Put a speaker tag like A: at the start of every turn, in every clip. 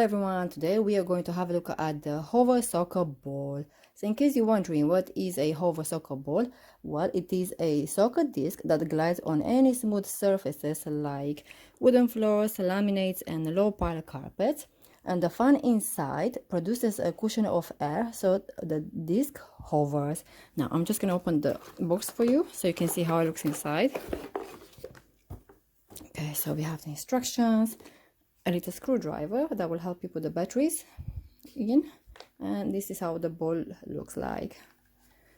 A: everyone, today we are going to have a look at the hover soccer ball. So in case you're wondering what is a hover soccer ball, well, it is a soccer disc that glides on any smooth surfaces like wooden floors, laminates and low pile carpets. And the fan inside produces a cushion of air so the disc hovers. Now I'm just going to open the box for you so you can see how it looks inside. Okay, so we have the instructions, a little screwdriver that will help you put the batteries in, and this is how the ball looks like.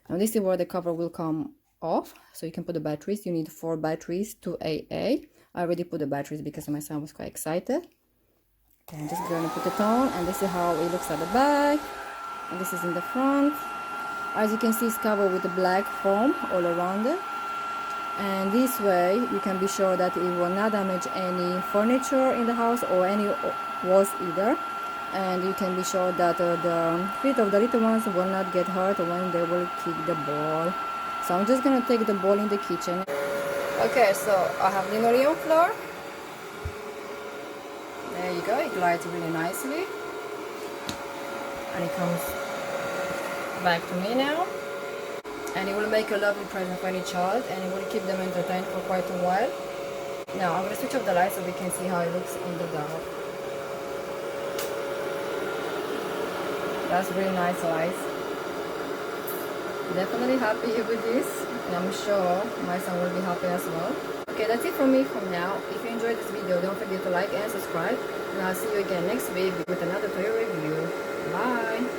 A: Now this is where the cover will come off, so you can put the batteries. You need 4 batteries, 2 AA. I already put the batteries because my son was quite excited. Okay, I'm just going to put it on, and this is how it looks at the back, and this is in the front. As you can see, it's covered with the black foam all around it. And this way you can be sure that it will not damage any furniture in the house or any walls either, and you can be sure that the feet of the little ones will not get hurt when they will kick the ball. So I'm just gonna take the ball in the kitchen. Okay, so I have linoleum floor. There you go, it glides really nicely, and it comes back to me now. And it will make a lovely present for any child, and it will keep them entertained for quite a while. Now I'm going to switch off the light so we can see how it looks in the dark. That's really nice light. Definitely happy with this, and I'm sure my son will be happy as well. Okay, that's it from me from now. If you enjoyed this video, don't forget to like and subscribe, and I'll see you again next week with another toy review. Bye!